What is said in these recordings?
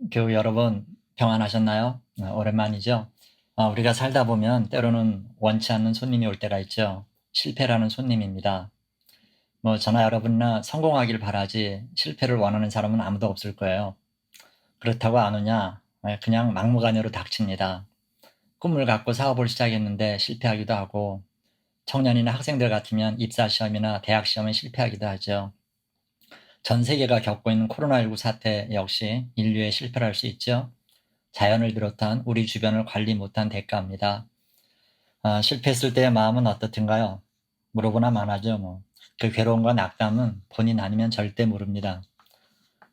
교우 여러분 평안하셨나요? 오랜만이죠. 우리가 살다 보면 때로는 원치 않는 손님이 올 때가 있죠. 실패라는 손님입니다. 저나 여러분이나 성공하길 바라지 실패를 원하는 사람은 아무도 없을 거예요. 그렇다고 안 오냐? 그냥 막무가내로 닥칩니다. 꿈을 갖고 사업을 시작했는데 실패하기도 하고, 청년이나 학생들 같으면 입사 시험이나 대학 시험에 실패하기도 하죠. 전 세계가 겪고 있는 코로나19 사태 역시 인류의 실패를 할 수 있죠. 자연을 비롯한 우리 주변을 관리 못한 대가입니다. 실패했을 때의 마음은 어떻든가요? 물어보나 마나죠. 그 괴로움과 낙담은 본인 아니면 절대 모릅니다.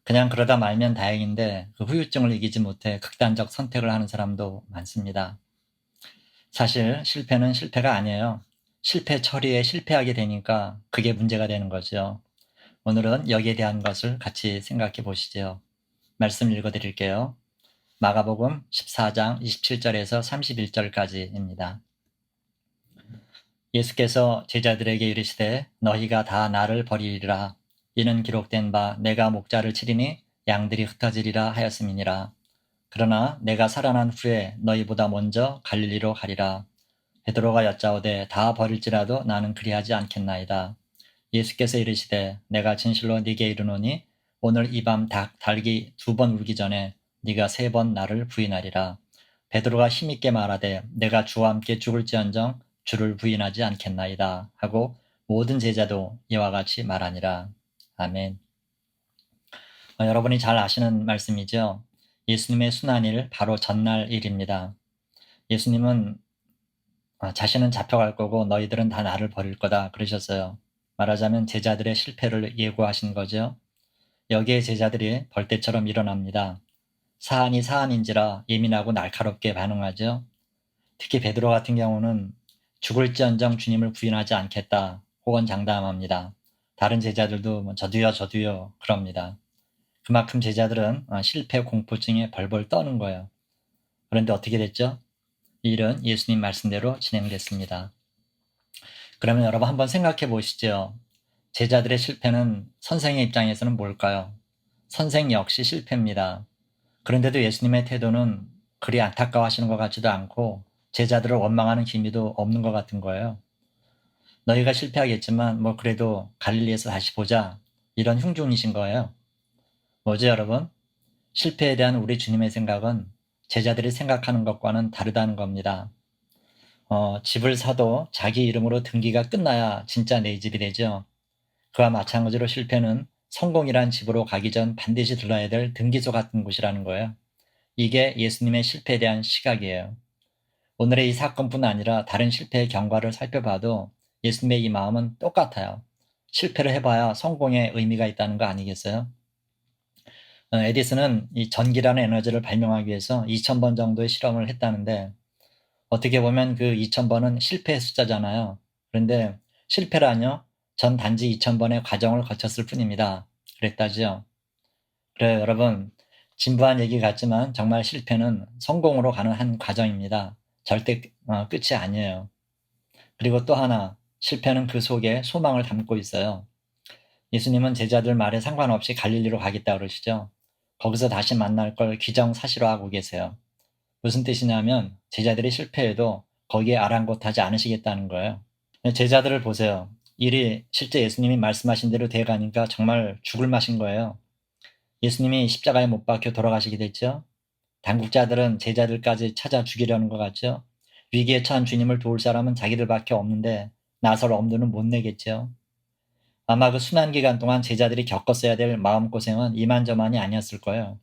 그냥 그러다 말면 다행인데 그 후유증을 이기지 못해 극단적 선택을 하는 사람도 많습니다. 사실 실패는 실패가 아니에요. 실패 처리에 실패하게 되니까 그게 문제가 되는 거죠. 오늘은 여기에 대한 것을 같이 생각해 보시죠. 말씀 읽어드릴게요. 마가복음 14장 27절에서 31절까지입니다. 예수께서 제자들에게 이르시되 너희가 다 나를 버리리라. 이는 기록된 바 내가 목자를 치리니 양들이 흩어지리라 하였음이니라. 그러나 내가 살아난 후에 너희보다 먼저 갈릴리로 가리라. 베드로가 여짜오되 다 버릴지라도 나는 그리하지 않겠나이다. 예수께서 이르시되 내가 진실로 네게 이르노니 오늘 이 밤 닭이 2번 울기 전에 네가 3번 나를 부인하리라. 베드로가 힘있게 말하되 내가 주와 함께 죽을지언정 주를 부인하지 않겠나이다 하고 모든 제자도 이와 같이 말하니라. 아멘. 여러분이 잘 아시는 말씀이죠. 예수님의 순환일 바로 전날 일입니다. 예수님은 자신은 잡혀갈 거고 너희들은 다 나를 버릴 거다 그러셨어요. 말하자면 제자들의 실패를 예고하신 거죠. 여기에 제자들이 벌떼처럼 일어납니다. 사안이 사안인지라 예민하고 날카롭게 반응하죠. 특히 베드로 같은 경우는 죽을지언정 주님을 부인하지 않겠다 혹은 장담합니다. 다른 제자들도 저도요 그럽니다. 그만큼 제자들은 실패 공포증에 벌벌 떠는 거예요. 그런데 어떻게 됐죠? 이 일은 예수님 말씀대로 진행됐습니다. 그러면 여러분 한번 생각해 보시죠. 제자들의 실패는 선생의 입장에서는 뭘까요? 선생 역시 실패입니다. 그런데도 예수님의 태도는 그리 안타까워하시는 것 같지도 않고 제자들을 원망하는 기미도 없는 것 같은 거예요. 너희가 실패하겠지만 그래도 갈릴리에서 다시 보자. 이런 흉중이신 거예요. 뭐죠 여러분? 실패에 대한 우리 주님의 생각은 제자들이 생각하는 것과는 다르다는 겁니다. 집을 사도 자기 이름으로 등기가 끝나야 진짜 내 집이 되죠. 그와 마찬가지로 실패는 성공이란 집으로 가기 전 반드시 들러야 될 등기소 같은 곳이라는 거예요. 이게 예수님의 실패에 대한 시각이에요. 오늘의 이 사건뿐 아니라 다른 실패의 경과를 살펴봐도 예수님의 이 마음은 똑같아요. 실패를 해봐야 성공의 의미가 있다는 거 아니겠어요? 에디슨은 이 전기라는 에너지를 발명하기 위해서 2000번 정도의 실험을 했다는데 어떻게 보면 그 2000번은 실패의 숫자잖아요. 그런데 실패라뇨? 전 단지 2000번의 과정을 거쳤을 뿐입니다. 그랬다죠. 그래요, 여러분. 진부한 얘기 같지만 정말 실패는 성공으로 가는 한 과정입니다. 절대 끝이 아니에요. 그리고 또 하나, 실패는 그 속에 소망을 담고 있어요. 예수님은 제자들 말에 상관없이 갈릴리로 가겠다 그러시죠. 거기서 다시 만날 걸 기정사실화하고 계세요. 무슨 뜻이냐면 제자들이 실패해도 거기에 아랑곳하지 않으시겠다는 거예요. 제자들을 보세요. 일이 실제 예수님이 말씀하신 대로 돼가니까 정말 죽을 맛인 거예요. 예수님이 십자가에 못 박혀 돌아가시게 됐죠. 당국자들은 제자들까지 찾아 죽이려는 것 같죠. 위기에 처한 주님을 도울 사람은 자기들밖에 없는데 나설 엄두는 못 내겠죠. 아마 그 순환 기간 동안 제자들이 겪었어야 될 마음고생은 이만저만이 아니었을 거예요.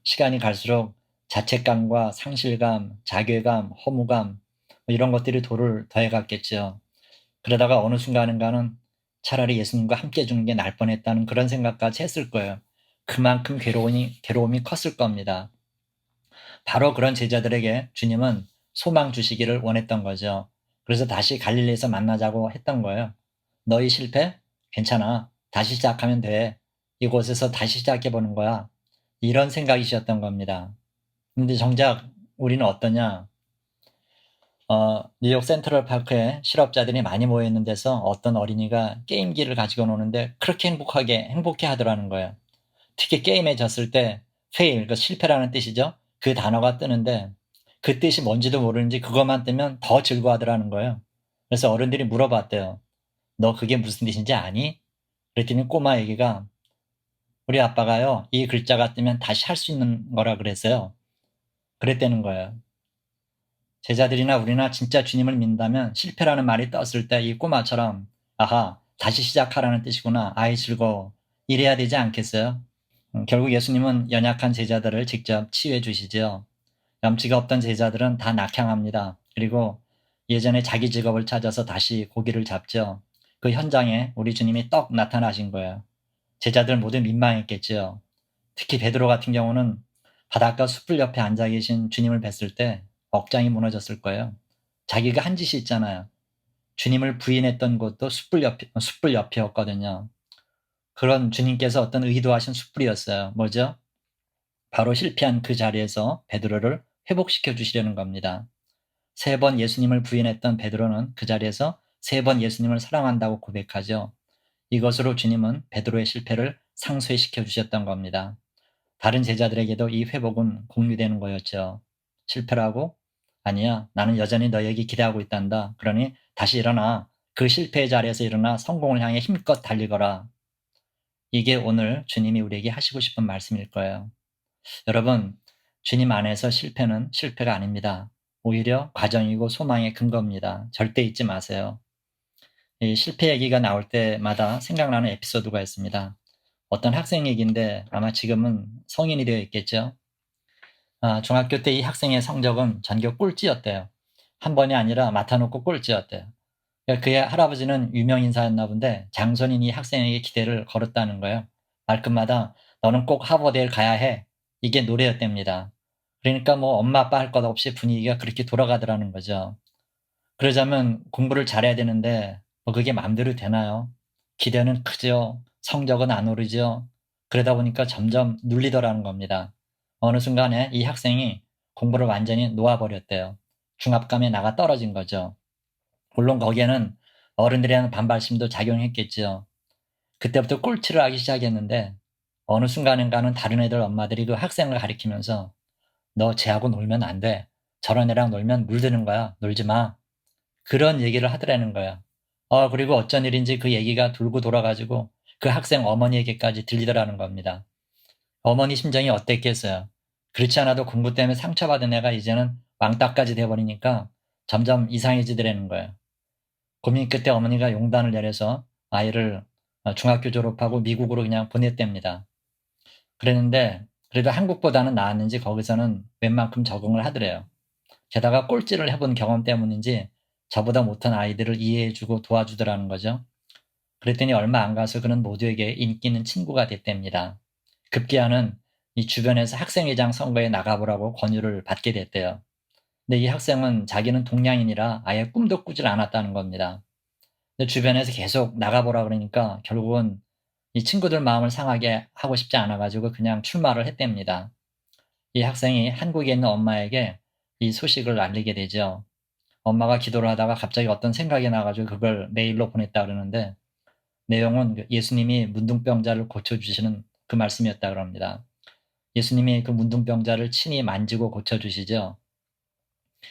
시간이 갈수록 자책감과 상실감, 자괴감, 허무감 이런 것들이 돌을 더해갔겠죠. 그러다가 어느 순간인가는 차라리 예수님과 함께 죽는 게 나을 뻔했다는 그런 생각까지 했을 거예요. 그만큼 괴로움이 컸을 겁니다. 바로 그런 제자들에게 주님은 소망 주시기를 원했던 거죠. 그래서 다시 갈릴리에서 만나자고 했던 거예요. 너희 실패? 괜찮아. 다시 시작하면 돼. 이곳에서 다시 시작해보는 거야. 이런 생각이셨던 겁니다. 근데 정작 우리는 어떠냐? 뉴욕 센트럴파크에 실업자들이 많이 모여있는 데서 어떤 어린이가 게임기를 가지고 노는데 그렇게 행복해 하더라는 거예요. 특히 게임에 졌을 때 fail, 그 실패라는 뜻이죠. 그 단어가 뜨는데 그 뜻이 뭔지도 모르는지 그것만 뜨면 더 즐거워하더라는 거예요. 그래서 어른들이 물어봤대요. 너 그게 무슨 뜻인지 아니? 그랬더니 꼬마 애기가 우리 아빠가요, 이 글자가 뜨면 다시 할 수 있는 거라 그랬어요. 그랬다는 거예요. 제자들이나 우리나 진짜 주님을 믿는다면 실패라는 말이 떴을 때 이 꼬마처럼 아하, 다시 시작하라는 뜻이구나. 아이 즐거워. 이래야 되지 않겠어요? 결국 예수님은 연약한 제자들을 직접 치유해 주시죠. 염치가 없던 제자들은 다 낙향합니다. 그리고 예전에 자기 직업을 찾아서 다시 고기를 잡죠. 그 현장에 우리 주님이 떡 나타나신 거예요. 제자들 모두 민망했겠지요. 특히 베드로 같은 경우는 바닷가 숯불 옆에 앉아 계신 주님을 뵀을 때 억장이 무너졌을 거예요. 자기가 한 짓이 있잖아요. 주님을 부인했던 곳도 숯불 옆이었거든요. 그런 주님께서 어떤 의도하신 숯불이었어요. 뭐죠? 바로 실패한 그 자리에서 베드로를 회복시켜 주시려는 겁니다. 3번 예수님을 부인했던 베드로는 그 자리에서 3번 예수님을 사랑한다고 고백하죠. 이것으로 주님은 베드로의 실패를 상쇄시켜 주셨던 겁니다. 다른 제자들에게도 이 회복은 공유되는 거였죠. 실패라고? 아니야. 나는 여전히 너에게 기대하고 있단다. 그러니 다시 일어나. 그 실패의 자리에서 일어나 성공을 향해 힘껏 달리거라. 이게 오늘 주님이 우리에게 하시고 싶은 말씀일 거예요. 여러분, 주님 안에서 실패는 실패가 아닙니다. 오히려 과정이고 소망의 근거입니다. 절대 잊지 마세요. 이 실패 얘기가 나올 때마다 생각나는 에피소드가 있습니다. 어떤 학생 얘기인데 아마 지금은 성인이 되어 있겠죠. 중학교 때 이 학생의 성적은 전교 꼴찌였대요. 한 번이 아니라 맡아놓고 꼴찌였대요. 그러니까 그의 할아버지는 유명 인사였나 본데 장손인 이 학생에게 기대를 걸었다는 거예요. 말끝마다 너는 꼭 하버드에 가야 해. 이게 노래였답니다. 그러니까 뭐 엄마 아빠 할 것 없이 분위기가 그렇게 돌아가더라는 거죠. 그러자면 공부를 잘해야 되는데 뭐 그게 마음대로 되나요? 기대는 크죠. 성적은 안 오르죠. 그러다 보니까 점점 눌리더라는 겁니다. 어느 순간에 이 학생이 공부를 완전히 놓아버렸대요. 중압감에 나가 떨어진 거죠. 물론 거기에는 어른들에 대한 반발심도 작용했겠죠. 그때부터 꼴찌를 하기 시작했는데 어느 순간인가는 다른 애들 엄마들이 그 학생을 가리키면서 너 쟤하고 놀면 안 돼. 저런 애랑 놀면 물드는 거야. 놀지 마. 그런 얘기를 하더라는 거야. 그리고 어쩐 일인지 그 얘기가 돌고 돌아가지고 그 학생 어머니에게까지 들리더라는 겁니다. 어머니 심정이 어땠겠어요? 그렇지 않아도 공부 때문에 상처받은 애가 이제는 왕따까지 돼버리니까 점점 이상해지더라는 거예요. 고민 끝에 어머니가 용단을 내려서 아이를 중학교 졸업하고 미국으로 그냥 보냈답니다. 그랬는데 그래도 한국보다는 나았는지 거기서는 웬만큼 적응을 하더래요. 게다가 꼴찌를 해본 경험 때문인지 저보다 못한 아이들을 이해해주고 도와주더라는 거죠. 그랬더니 얼마 안 가서 그는 모두에게 인기 있는 친구가 됐답니다. 급기야는 이 주변에서 학생회장 선거에 나가보라고 권유를 받게 됐대요. 근데 이 학생은 자기는 동양인이라 아예 꿈도 꾸질 않았다는 겁니다. 근데 주변에서 계속 나가보라 그러니까 결국은 이 친구들 마음을 상하게 하고 싶지 않아가지고 그냥 출마를 했답니다. 이 학생이 한국에 있는 엄마에게 이 소식을 알리게 되죠. 엄마가 기도를 하다가 갑자기 어떤 생각이 나가지고 그걸 메일로 보냈다 그러는데 내용은 예수님이 문둥병자를 고쳐주시는 그 말씀이었다 그럽니다. 예수님이 그 문둥병자를 친히 만지고 고쳐주시죠.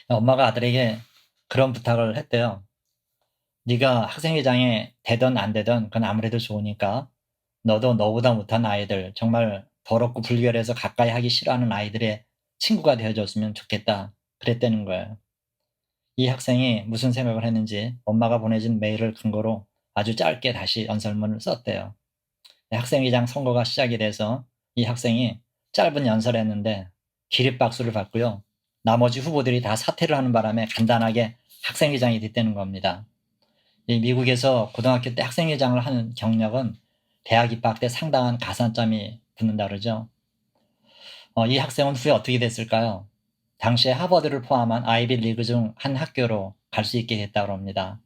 엄마가 아들에게 그런 부탁을 했대요. 네가 학생회장에 되든 안 되든 그건 아무래도 좋으니까 너도 너보다 못한 아이들, 정말 더럽고 불결해서 가까이 하기 싫어하는 아이들의 친구가 되어줬으면 좋겠다. 그랬다는 거예요. 이 학생이 무슨 생각을 했는지 엄마가 보내준 메일을 근거로 아주 짧게 다시 연설문을 썼대요. 학생회장 선거가 시작이 돼서 이 학생이 짧은 연설을 했는데 기립박수를 받고요. 나머지 후보들이 다 사퇴를 하는 바람에 간단하게 학생회장이 됐다는 겁니다. 이 미국에서 고등학교 때 학생회장을 하는 경력은 대학 입학 때 상당한 가산점이 붙는다 그러죠. 이 학생은 후에 어떻게 됐을까요? 당시에 하버드를 포함한 아이비 리그 중 한 학교로 갈 수 있게 됐다고 합니다.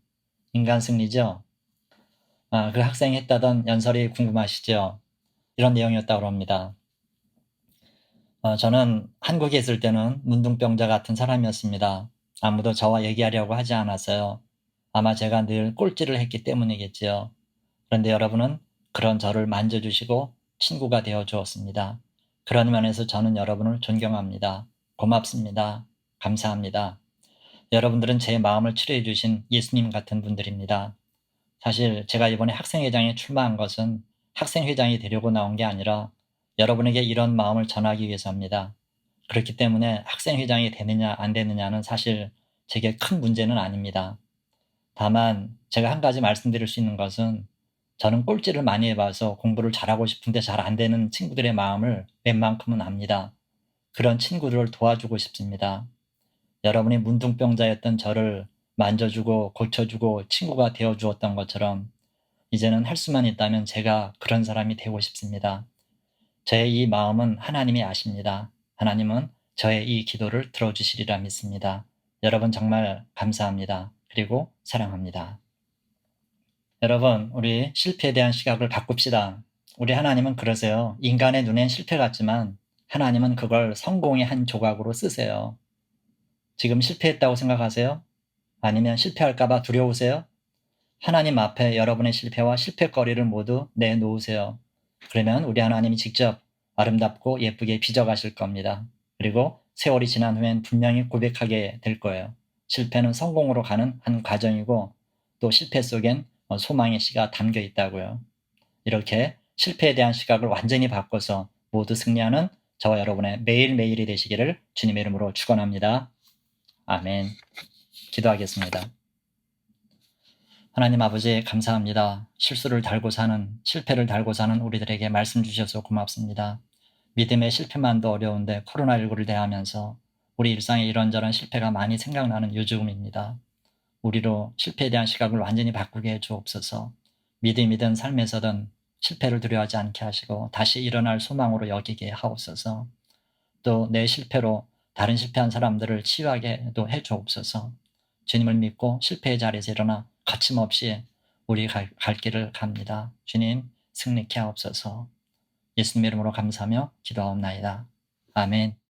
인간 승리죠? 그 학생이 했다던 연설이 궁금하시죠? 이런 내용이었다고 합니다. 저는 한국에 있을 때는 문둥병자 같은 사람이었습니다. 아무도 저와 얘기하려고 하지 않았어요. 아마 제가 늘 꼴찌를 했기 때문이겠지요. 그런데 여러분은 그런 저를 만져주시고 친구가 되어 주었습니다. 그런 면에서 저는 여러분을 존경합니다. 고맙습니다. 감사합니다. 여러분들은 제 마음을 치료해 주신 예수님 같은 분들입니다. 사실 제가 이번에 학생회장에 출마한 것은 학생회장이 되려고 나온 게 아니라 여러분에게 이런 마음을 전하기 위해서입니다. 그렇기 때문에 학생회장이 되느냐 안 되느냐는 사실 제게 큰 문제는 아닙니다. 다만 제가 한 가지 말씀드릴 수 있는 것은 저는 꼴찌를 많이 해봐서 공부를 잘하고 싶은데 잘 안 되는 친구들의 마음을 웬만큼은 압니다. 그런 친구들을 도와주고 싶습니다. 여러분이 문둥병자였던 저를 만져주고 고쳐주고 친구가 되어주었던 것처럼 이제는 할 수만 있다면 제가 그런 사람이 되고 싶습니다. 저의 이 마음은 하나님이 아십니다. 하나님은 저의 이 기도를 들어주시리라 믿습니다. 여러분 정말 감사합니다. 그리고 사랑합니다. 여러분, 우리 실패에 대한 시각을 바꿉시다. 우리 하나님은 그러세요. 인간의 눈엔 실패 같지만 하나님은 그걸 성공의 한 조각으로 쓰세요. 지금 실패했다고 생각하세요? 아니면 실패할까봐 두려우세요? 하나님 앞에 여러분의 실패와 실패거리를 모두 내놓으세요. 그러면 우리 하나님이 직접 아름답고 예쁘게 빚어가실 겁니다. 그리고 세월이 지난 후엔 분명히 고백하게 될 거예요. 실패는 성공으로 가는 한 과정이고 또 실패 속엔 소망의 씨가 담겨 있다고요. 이렇게 실패에 대한 시각을 완전히 바꿔서 모두 승리하는 저와 여러분의 매일매일이 되시기를 주님의 이름으로 축원합니다. 아멘. 기도하겠습니다. 하나님 아버지 감사합니다. 실수를 달고 사는, 실패를 달고 사는 우리들에게 말씀 주셔서 고맙습니다. 믿음의 실패만도 어려운데 코로나19를 대하면서 우리 일상에 이런저런 실패가 많이 생각나는 요즘입니다. 우리로 실패에 대한 시각을 완전히 바꾸게 해 주옵소서. 믿음이든 삶에서든 실패를 두려워하지 않게 하시고 다시 일어날 소망으로 여기게 하옵소서. 또 내 실패로 다른 실패한 사람들을 치유하게도 해 주옵소서. 주님을 믿고 실패의 자리에서 일어나 거침없이 우리 갈 길을 갑니다. 주님 승리케 하옵소서. 예수님 이름으로 감사하며 기도하옵나이다. 아멘.